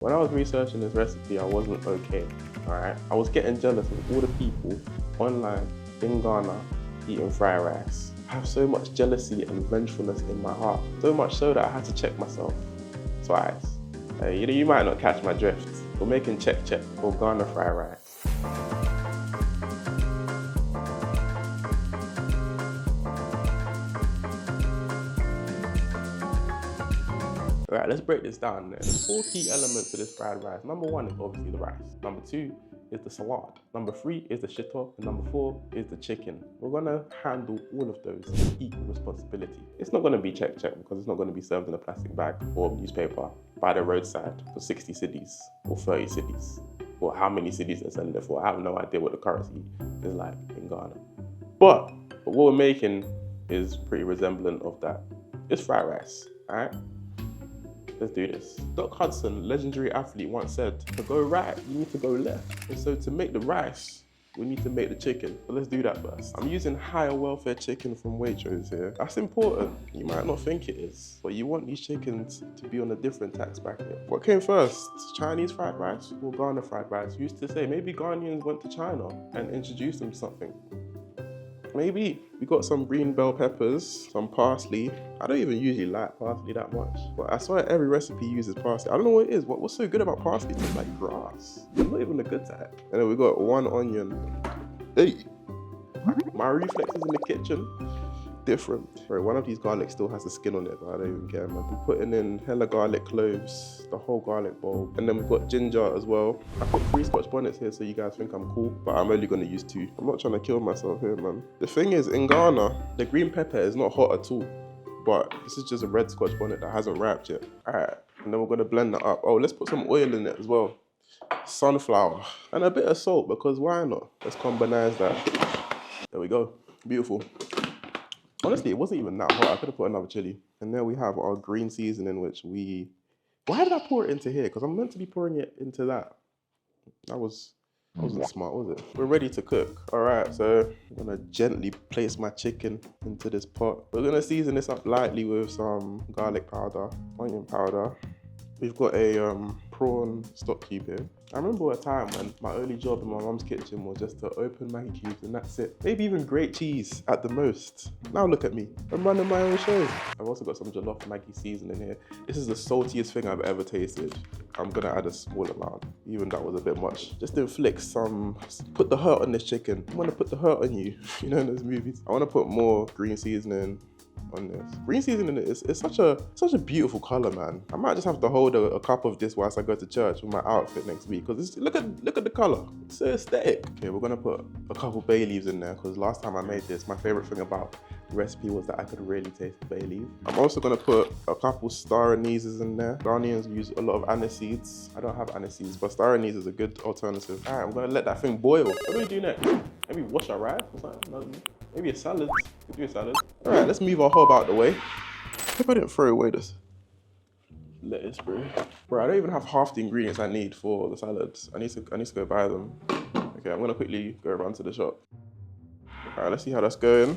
When I was researching this recipe, I wasn't okay, alright? I was getting jealous of all the people online in Ghana eating fried rice. I have so much jealousy and vengefulness in my heart, so much so that I had to check myself twice. You might not catch my drift. We're making check for Ghana fried rice. Alright, let's break this down. There's 4 key elements to this fried rice. Number 1 is obviously the rice. Number 2 is the salad. Number 3 is the shito. And number 4 is the chicken. We're gonna handle all of those with equal responsibility. It's not gonna be check because it's not gonna be served in a plastic bag or newspaper by the roadside for 60 cedis or 30 cedis. Or how many cedis they're selling it for. I have no idea what the currency is like in Ghana. But what we're making is pretty resemblant of that. It's fried rice, alright? Let's do this. Doc Hudson, legendary athlete, once said, to go right, you need to go left. And so to make the rice, we need to make the chicken. But let's do that first. I'm using higher welfare chicken from Waitrose here. That's important. You might not think it is, but you want these chickens to be on a different tax bracket. What came first? Chinese fried rice or Ghana fried rice? Used to say, maybe Ghanaians went to China and introduced them something. Maybe. We got some green bell peppers, some parsley. I don't even usually like parsley that much, but I swear every recipe uses parsley. I don't know what it is. What's so good about parsley? It's like grass. It's not even a good type. And then we got 1 onion. Hey, my reflexes in the kitchen, different. Right, one of these garlics still has the skin on it, but I don't even care, man. We're putting in hella garlic cloves, the whole garlic bowl. And then we've got ginger as well. I put 3 Scotch bonnets here so you guys think I'm cool, but I'm only gonna use 2. I'm not trying to kill myself here, man. The thing is, in Ghana, the green pepper is not hot at all, but this is just a red Scotch bonnet that hasn't ripened yet. All right, and then we're gonna blend that up. Oh, let's put some oil in it as well. Sunflower, and a bit of salt, because why not? Let's combinize that. There we go, beautiful. Honestly, it wasn't even that hot. I could have put another chili. And there we have our green seasoning, which why did I pour it into here? Because I'm meant to be pouring it into that. That wasn't smart, was it? We're ready to cook. All right, so I'm gonna gently place my chicken into this pot. We're gonna season this up lightly with some garlic powder, onion powder. We've got a prawn stock cube here. I remember a time when my only job in my mum's kitchen was just to open Maggi cubes and that's it. Maybe even grate cheese at the most. Now look at me, I'm running my own show. I've also got some jollof Maggi seasoning here. This is the saltiest thing I've ever tasted. I'm gonna add a small amount, even that was a bit much. Just inflict some, put the hurt on this chicken. I wanna put the hurt on you, you know, in those movies. I wanna put more green seasoning on this. Green seasoning is such a beautiful color, man. I might just have to hold a cup of this whilst I go to church with my outfit next week, because look at the color. It's so aesthetic. Okay, we're gonna put a couple bay leaves in there, because last time I made this, my favorite thing about the recipe was that I could really taste the bay leaf. I'm also gonna put a couple star anise in there. Ghanaians use a lot of anise seeds. I don't have anise seeds, but star anise is a good alternative. All right, I'm gonna let that thing boil. What do we do next? Maybe wash our rice or something? Maybe a salad. We do a salad. All right, let's move our hob out the way. I hope I didn't throw away this lettuce, bro. Bro, I don't even have half the ingredients I need for the salads. I need to go buy them. Okay, I'm gonna quickly go around to the shop. All right, let's see how that's going.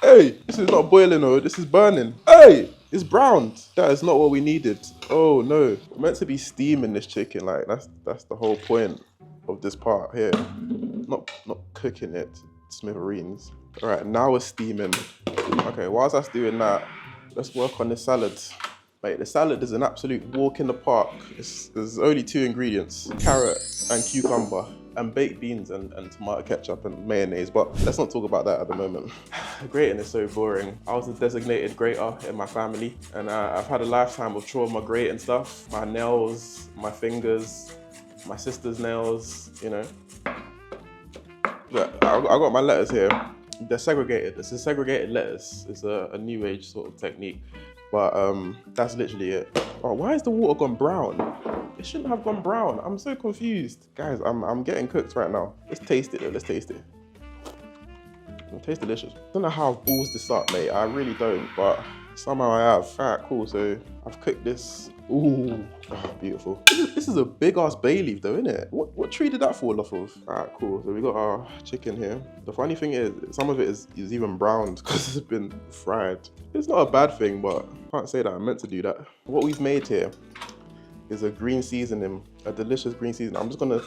Hey, this is not boiling though, this is burning. Hey, it's browned. That is not what we needed. Oh no, we're meant to be steaming this chicken. Like that's the whole point of this part here. Not cooking it. Smithereens. All right, now we're steaming. Okay, whilst that's doing that, let's work on the salad. Mate, the salad is an absolute walk in the park. There's only 2 ingredients, carrot and cucumber, and baked beans and tomato ketchup and mayonnaise, but let's not talk about that at the moment. Grating is so boring. I was a designated grater in my family, and I've had a lifetime of trauma grating stuff. My nails, my fingers, my sister's nails, you know. Look, I got my lettuce here. They're segregated. It's a segregated lettuce. It's a new age sort of technique, but that's literally it. Oh, why has the water gone brown? It shouldn't have gone brown. I'm so confused, guys. I'm getting cooked right now. Let's taste it though. Let's taste it. It tastes delicious. I don't know how I've balls this up, mate. I really don't, but somehow I have. All right, cool. So I've cooked this. Ooh, oh, beautiful. This is a big ass bay leaf though, isn't it? What tree did that fall off of? All right, cool. So we got our chicken here. The funny thing is, some of it is even browned because it's been fried. It's not a bad thing, but I can't say that I meant to do that. What we've made here is a green seasoning, a delicious green seasoning. I'm just gonna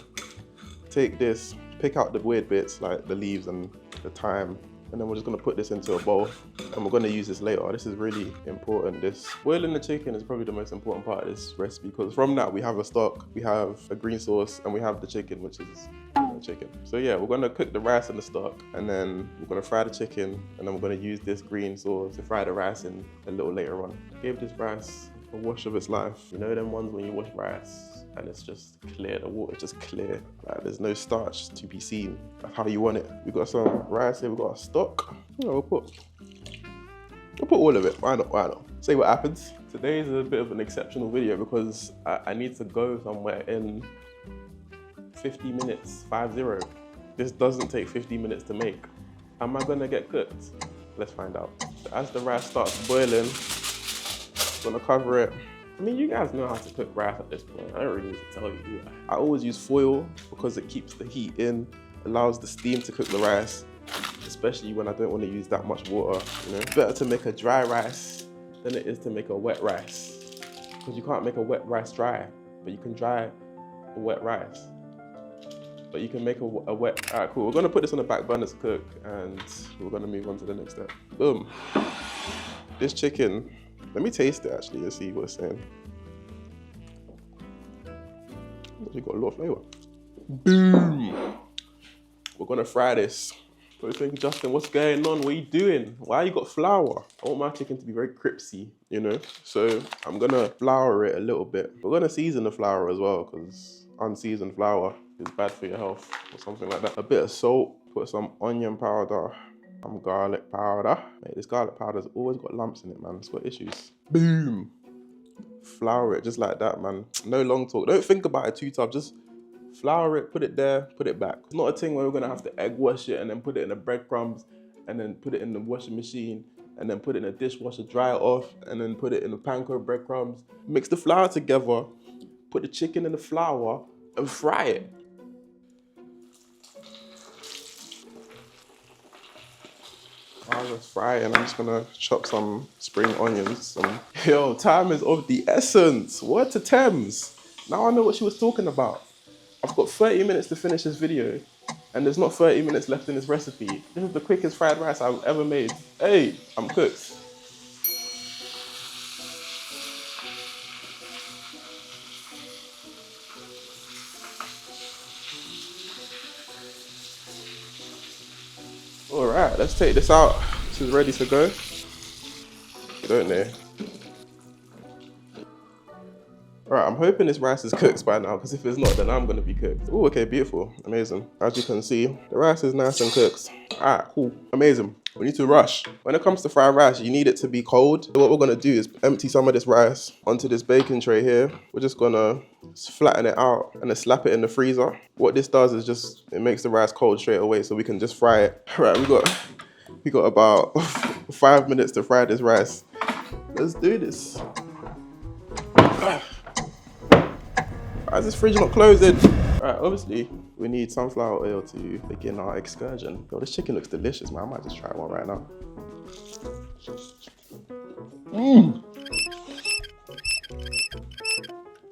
take this, pick out the weird bits like the leaves and the thyme, and then we're just gonna put this into a bowl and we're gonna use this later. This is really important. This boiling the chicken is probably the most important part of this recipe, because from that we have a stock, we have a green sauce, and we have the chicken, which is chicken. So yeah, we're gonna cook the rice in the stock, and then we're gonna fry the chicken, and then we're gonna use this green sauce to fry the rice in a little later on. Give this rice a wash of its life. You know them ones when you wash rice and it's just clear, the water's just clear. Like there's no starch to be seen. That's how you want it. We've got some rice here, we've got a stock. Yeah, we'll put all of it, why not? See what happens. Today is a bit of an exceptional video because I need to go somewhere in 50 minutes, 50. This doesn't take 50 minutes to make. Am I gonna get cooked? Let's find out. So as the rice starts boiling, I'm gonna cover it. I mean, you guys know how to cook rice at this point. I don't really need to tell you, do I? I always use foil because it keeps the heat in, allows the steam to cook the rice, especially when I don't want to use that much water, you know? It's better to make a dry rice than it is to make a wet rice, because you can't make a wet rice dry, but you can dry a wet rice. But you can make a wet, all right, cool. We're gonna put this on the back burner to cook, and we're gonna move on to the next step. Boom. This chicken, let me taste it actually and see what it's saying. It's got a lot of flavor. Boom. We're gonna fry this. So you think, Justin, what's going on? What are you doing? Why you got flour? I want my chicken to be very crispy, you know? So I'm gonna flour it a little bit. We're gonna season the flour as well, because unseasoned flour is bad for your health or something like that. A bit of salt, put some onion powder, some garlic powder. Mate, this garlic powder's always got lumps in it, man. It's got issues. Boom. Flour it just like that, man. No long talk. Don't think about it too tough. Just flour it, put it there, put it back. It's not a thing where we're gonna have to egg wash it and then put it in the breadcrumbs and then put it in the washing machine and then put it in a dishwasher, dry it off, and then put it in the panko breadcrumbs. Mix the flour together, put the chicken in the flour and fry it. While it's frying, I'm just gonna chop some spring onions. Yo, time is of the essence. Word to Thames. Now I know what she was talking about. I've got 30 minutes to finish this video, and there's not 30 minutes left in this recipe. This is the quickest fried rice I've ever made. Hey, I'm cooked. All right, let's take this out. This is ready to go. Don't they? All right, I'm hoping this rice is cooked by now, because if it's not, then I'm gonna be cooked. Oh, okay, beautiful, amazing. As you can see, the rice is nice and cooked. All right, cool, amazing. We need to rush. When it comes to fried rice, you need it to be cold. So what we're gonna do is empty some of this rice onto this baking tray here. We're just gonna flatten it out and then slap it in the freezer. What this does is just, it makes the rice cold straight away so we can just fry it. All right, we got about 5 minutes to fry this rice. Let's do this. Why is this fridge not closing? All right, obviously, we need sunflower oil to begin our excursion. Yo, this chicken looks delicious, man. I might just try one right now.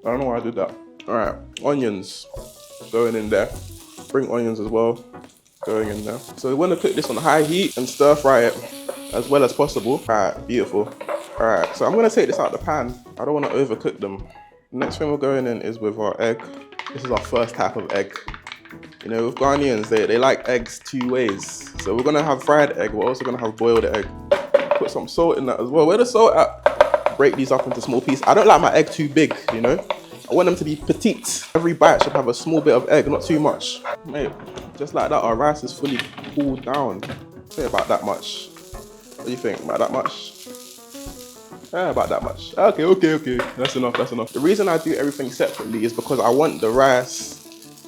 I don't know why I did that. All right, onions going in there. Spring onions as well, going in there. So we want to cook this on high heat and stir fry it as well as possible. All right, beautiful. All right, so I'm gonna take this out of the pan. I don't want to overcook them. Next thing we're going in is with our egg. This is our first type of egg. You know, with Ghanaians, they like eggs 2 ways. So we're gonna have fried egg, we're also gonna have boiled egg. Put some salt in that as well. Where the salt at? Break these up into small pieces. I don't like my egg too big, you know? I want them to be petite. Every bite should have a small bit of egg, not too much. Mate, just like that, our rice is fully cooled down. Say about that much. What do you think, about that much? About that much. Okay. That's enough. The reason I do everything separately is because I want the rice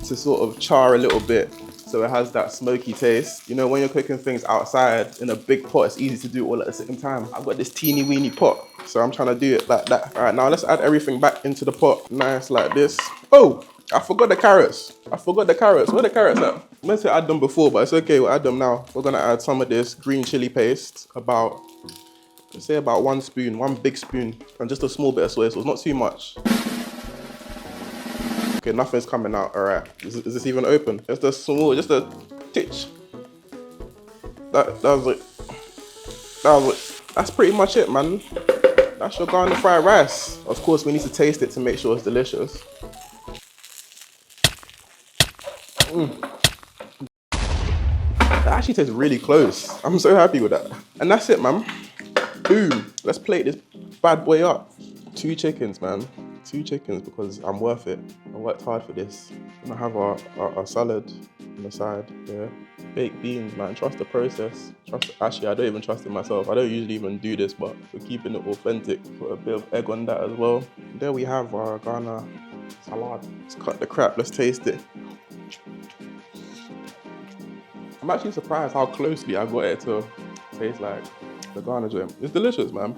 to sort of char a little bit so it has that smoky taste. You know, when you're cooking things outside in a big pot, it's easy to do it all at the same time. I've got this teeny weeny pot, so I'm trying to do it like that. All right, now let's add everything back into the pot. Nice like this. Oh, I forgot the carrots. Where are the carrots at? I meant to add them before, but it's okay, we'll add them now. We're gonna add some of this green chili paste, let's say about 1 spoon, 1 big spoon, and just a small bit of soy sauce, not too much. Okay, nothing's coming out. All right, is this even open? Just a small, just a titch. That was it. That was it. That's pretty much it, man. That's your Ghana fried rice. Of course, we need to taste it to make sure it's delicious. That actually tastes really close. I'm so happy with that. And that's it, man. Boom. Let's plate this bad boy up. 2 chickens, man. 2 chickens because I'm worth it. I worked hard for this. I'm gonna have our salad on the side, yeah. Baked beans, man. Trust the process. Actually, I don't even trust it myself. I don't usually even do this, but we're keeping it authentic. Put a bit of egg on that as well. There we have our Ghana salad. Let's cut the crap. Let's taste it. I'm actually surprised how closely I got it to taste like the Ghana joint. It's delicious, man.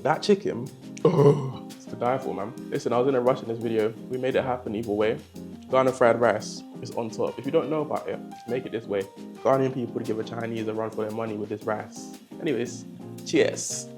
That chicken, oh, it's to die for, man. Listen, I was in a rush in this video. We made it happen either way. Ghana fried rice is on top. If you don't know about it, make it this way. Ghanaian people give a Chinese a run for their money with this rice. Anyways, cheers.